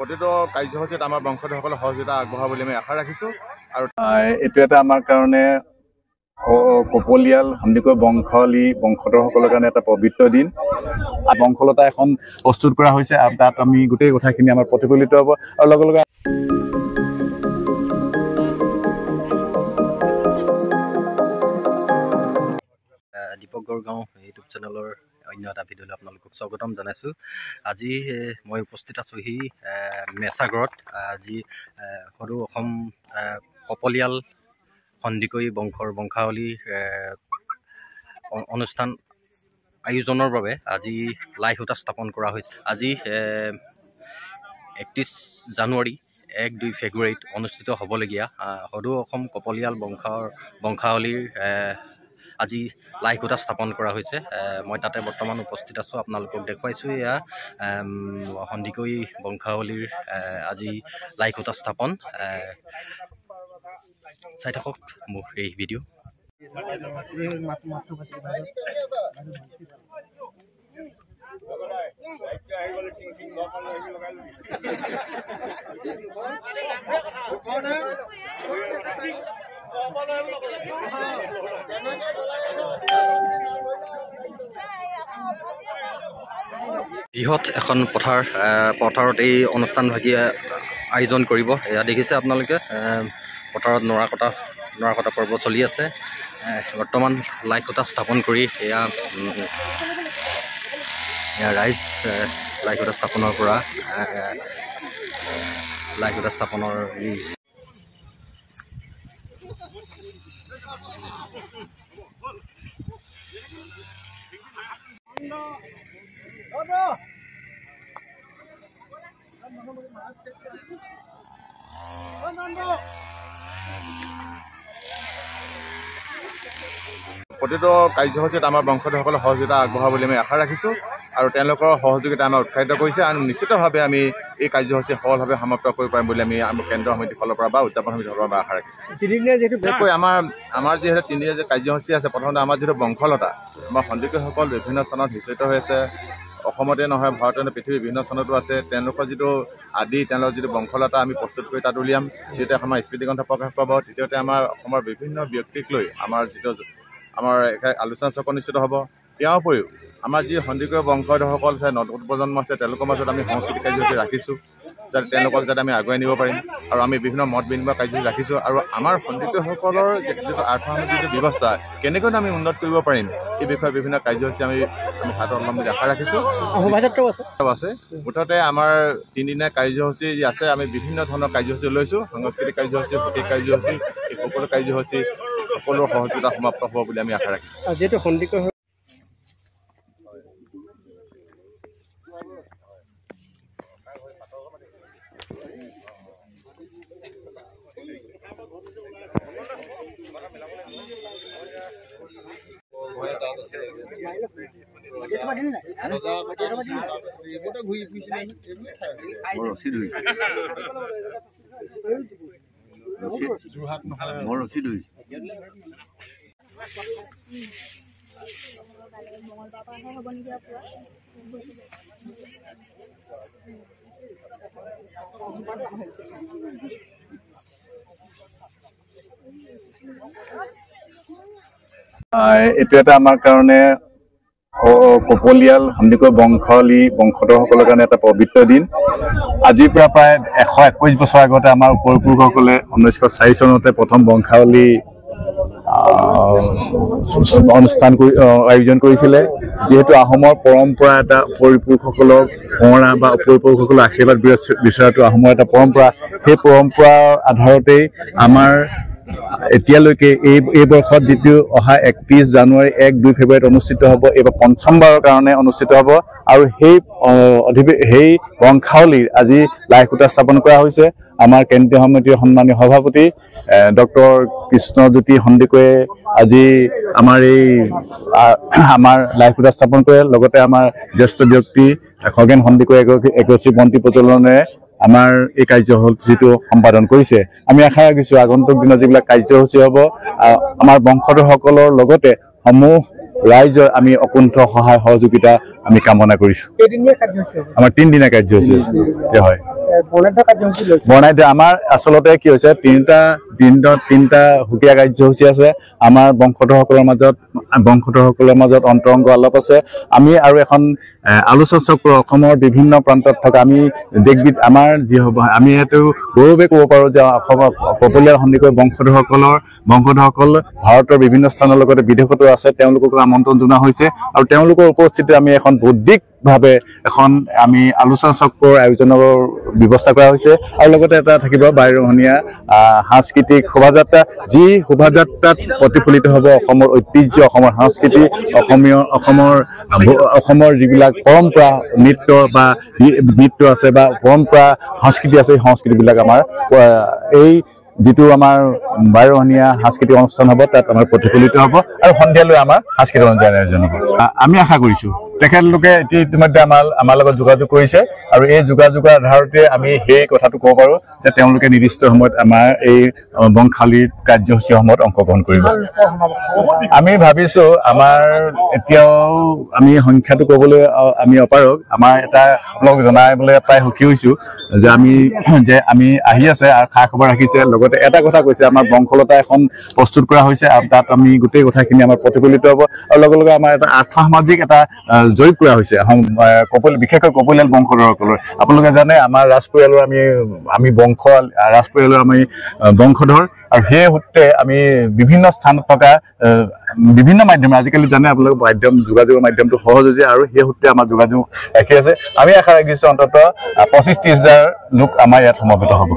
প্ৰতিটো কাৰ্যসূচীত আমাৰ বংশধৰসকলে সহযোগিতা আগবঢ়াব বুলি আমি আশা ৰাখিছোঁ। আৰু এইটো এটা আমাৰ কাৰণে কপলিয়াল সন্দিকৈ বংশধৰসকলৰ কাৰণে এটা পবিত্ৰ দিন। বংশলতা এখন প্ৰস্তুত কৰা হৈছে আৰু তাত আমি গোটেই কথাখিনি আমাৰ প্ৰতিফলিত হ'ব। আৰু লগে লগে দীপক গড়গাঁও ইউটিউব চেনেলৰ অন্য এটা ভিডিঅ'লৈ আপোনালোকক স্বাগতম জনাইছোঁ। আজি মই উপস্থিত আছোঁহি মেছাগড়ত। আজি সদৌ অসম কপলিয়াল সন্দিকৈ বংশাৱলীৰ অনুষ্ঠান আয়োজনৰ বাবে আজি লাই সূতা স্থাপন কৰা হৈছে। আজি 31 জানুৱাৰী 1-2 ফেব্ৰুৱাৰীত অনুষ্ঠিত হ'বলগীয়া সদৌ অসম কপলিয়াল বংশাৱলীৰ আজি লাই সূতা স্থাপন কৰা হৈছে। মই তাতে বৰ্তমান উপস্থিত আছোঁ, আপোনালোকক দেখুৱাইছোঁ। এয়া সন্দিকৈ বংশাৱলীৰ আজি লাই সূতা স্থাপন। চাই থাকক মোৰ এই ভিডিঅ'। বৃহৎ এখন পথাৰত এই অনুষ্ঠানভাগী আয়োজন কৰিব। এয়া দেখিছে আপোনালোকে, পথাৰত নৰা কটা পৰ্ব চলি আছে। বৰ্তমান লাই সূতা স্থাপন কৰি এয়া ৰাইজ লাই সূতা স্থাপনৰ পৰা লাই সূতা স্থাপনৰ প্ৰতিটো কাৰ্যসূচীত আমাৰ বংশধৰসকলে সহযোগিতা আগবঢ়াব বুলি আমি আশা ৰাখিছোঁ। আৰু তেওঁলোকৰ সহযোগিতা আমাক উৎসাহিত কৰিছে। আৰু নিশ্চিতভাৱে আমি এই কাৰ্যসূচী সফলভাৱে সমাপ্ত কৰিব পাৰিম বুলি আমি কেন্দ্ৰীয় সমিতিৰ ফালৰ পৰা বা উদযাপন সমিতিৰ ফালৰ পৰা আশা ৰাখিছোঁ। বিশেষকৈ আমাৰ যিহেতু 3 দিনীয়া যে কাৰ্যসূচী আছে, প্ৰথমতে আমাৰ যিটো বংশলতা, আমাৰ সন্দিকৈসকল বিভিন্ন স্থানত সিঁচৰিত হৈ আছে। অসমতে নহয়, ভাৰতৰ পৃথিৱীৰ বিভিন্ন স্থানতো আছে। তেওঁলোকৰ যিটো তেওঁলোকৰ যিটো বংশলতা আমি প্ৰস্তুত কৰি তাত উলিয়াম। দ্বিতীয়তে আমাৰ স্মৃতিগ্ৰন্থ প্ৰকাশ পাব। তৃতীয়তে আমাৰ অসমৰ বিভিন্ন ব্যক্তিক লৈ আমাৰ আলোচনা চক্ৰ নিশ্চিত হ'ব। ইয়াৰ উপৰিও আমাৰ যি সন্দিকৈ বংশধৰসকল আছে, নতুন প্ৰজন্ম আছে, তেওঁলোকৰ মাজত আমি সংস্কৃতিক কাৰ্যসূচী ৰাখিছোঁ, যাতে তেওঁলোকক আমি আগুৱাই নিব পাৰিম। আৰু আমি বিভিন্ন মত বিনিময় কাৰ্যসূচী ৰাখিছোঁ। আৰু আমাৰ সন্দিকৈসকলৰ যিটো আৰ্থসামাজিক যিটো ব্যৱস্থা কেনেকৈ আমি উন্নত কৰিব পাৰিম, এই বিষয়ে বিভিন্ন কাৰ্যসূচী আমি হাতত ল'ম বুলি আশা ৰাখিছোঁ। আছে মুঠতে আমাৰ 3 দিনীয়া কাৰ্যসূচী আছে। আমি বিভিন্ন ধৰণৰ কাৰ্যসূচী লৈছোঁ, সাংস্কৃতিক কাৰ্যসূচী, ভৌতিক কাৰ্যসূচী, এই সকলো কাৰ্যসূচী সকলো সহযোগিতা সমাপ্ত হ'ব বুলি আমি আশা ৰাখিছোঁ। যিহেতু সন্দিকৈ এইটো এটা আমাৰ কাৰণে কপলিয়াল সন্দিকৈ বংশধৰসকলৰ কাৰণে এটা পবিত্ৰ দিন। আজিৰ পৰা প্ৰায় 121 বছৰ আগতে আমাৰ উপপুৰুষসকলে 1904 চনতে প্ৰথম বংশাৱলী অনুষ্ঠান আয়োজন কৰিছিলে। যিহেতু আহোমৰ পৰম্পৰা এটা উপপুৰুষসকলক সোঁৱৰা বা উপপুৰুষসকলৰ আশীৰ্বাদ বিচৰাটো আহোমৰ এটা পৰম্পৰা। সেই পৰম্পৰাৰ আধাৰতেই আমাৰ এতিয়ালৈকে এই বৰ্ষত যিটো অহা 31 জানুৱাৰী 1-2 ফেব্ৰুৱাৰীত অনুষ্ঠিত হ'ব, এইবাৰ 5মবাৰৰ কাৰণে অনুষ্ঠিত হ'ব। আৰু সেই বংশাৱলীৰ আজি লাই সূতা স্থাপন কৰা হৈছে। আমাৰ কেন্দ্ৰীয় সমিতিৰ সন্মানীয় সভাপতি ডক্টৰ কৃষ্ণজ্যোতি সন্দিকৈয়ে আজি আমাৰ লাই সূতা স্থাপন কৰে। লগতে আমাৰ জ্যেষ্ঠ ব্যক্তি খগেন সন্দিকৈ এগৰাকী মন্ত্ৰী প্ৰজ্বলনেৰে আমাৰ এই কাৰ্যসূচীটো সম্পাদন কৰিছে। আমি আশা ৰাখিছোঁ আগন্তুক দিনত যিবিলাক কাৰ্যসূচী হ'ব, আমাৰ বংশধৰসকলৰ লগতে সমূহ ৰাইজৰ আমি অকুণ্ঠ সহায় সহযোগিতা আমি কামনা কৰিছোঁ। আমাৰ 3 দিনীয়া কাৰ্যসূচী হয়। বনাই দিয়া আমাৰ আচলতে কি হৈছে তিনিটা সুকীয়া কাৰ্যসূচী আছে আমাৰ বংশধৰসকলৰ মাজত অন্তৰংগ আলাপ আছে আমি আৰু এখন আলোচনা চক্ৰ অসমৰ বিভিন্ন প্ৰান্তত থকা আমি আমাৰ যি হ'ব আমি এইটো গৌৰৱে ক'ব পাৰোঁ যে অসমৰ কপলিয়াল সন্দিকৈ বংশধৰসকল ভাৰতৰ বিভিন্ন স্থানৰ লগতে বিদেশতো আছে তেওঁলোককো আমন্ত্ৰণ জনোৱা হৈছে আৰু তেওঁলোকৰ উপস্থিতিত আমি এখন বৌদ্ধিকভাৱে এখন আমি আলোচনা চক্ৰৰ আয়োজনৰ ব্যৱস্থা কৰা হৈছে আৰু লগতে এটা থাকিব বাৰেৰহণীয়া সাংস্কৃতিক শোভাযাত্ৰা যি শোভাযাত্ৰাত প্ৰতিফলিত হ'ব অসমৰ ঐতিহ্য অসমৰ সংস্কৃতি অসমৰ যিবিলাক পৰম্পৰা নৃত্য আছে বা পৰম্পৰা সংস্কৃতি আছে সেই সংস্কৃতিবিলাক আমাৰ এই যিটো আমাৰ বাৰেৰহণীয়া সাংস্কৃতিক অনুষ্ঠান হ'ব তাত আমাৰ প্ৰতিফলিত হ'ব আৰু সন্ধিয়ালৈ আমাৰ সাংস্কৃতিক অনুষ্ঠান আয়োজন হ'ব আমি আশা কৰিছোঁ তেখেতলোকে ইতিমধ্যে আমাৰ লগত যোগাযোগ কৰিছে আৰু এই যোগাযোগৰ আধাৰতে আমি সেই কথাটো ক'ব পাৰোঁ যে তেওঁলোকে নিৰ্দিষ্ট সময়ত আমাৰ এই বংশালীৰ কাৰ্যসূচীসমূহত অংশগ্ৰহণ কৰিব আমি ভাবিছোঁ আমাৰ এতিয়াও আমি সংখ্যাটো ক'বলৈ আমি অপাৰক আমাৰ এটা আপোনালোক জনাবলৈ প্ৰায় সুখী হৈছোঁ যে আমি আহি আছে আৰু খা খবৰ ৰাখিছে লগতে এটা কথা কৈছে আমাৰ বংশলতা এখন প্ৰস্তুত কৰা হৈছে আৰু তাত আমি গোটেই কথাখিনি আমাৰ প্ৰতিফলিত হ'ব আৰু লগে লগে আমাৰ এটা আৰ্থসামাজিক এটা জৰীপ কৰা হৈছে বিশেষকৈ কপলিয়াল বংশধৰসকলৰ আপোনালোকে জানে আমাৰ ৰাজ পৰিয়ালৰ আমি বংশধৰ আৰু সেই সূত্ৰে আমি বিভিন্ন স্থানত থকা বিভিন্ন মাধ্যমে আজিকালি জানে আপোনালোকে যোগাযোগৰ মাধ্যমটো সহজ হৈছে আৰু সেই সূত্ৰে আমাৰ যোগাযোগ ৰাখি আছে আমি আশা ৰাখিছোঁ অন্ততঃ 25-30 হাজাৰ লোক আমাৰ ইয়াত সমবেত হ'ব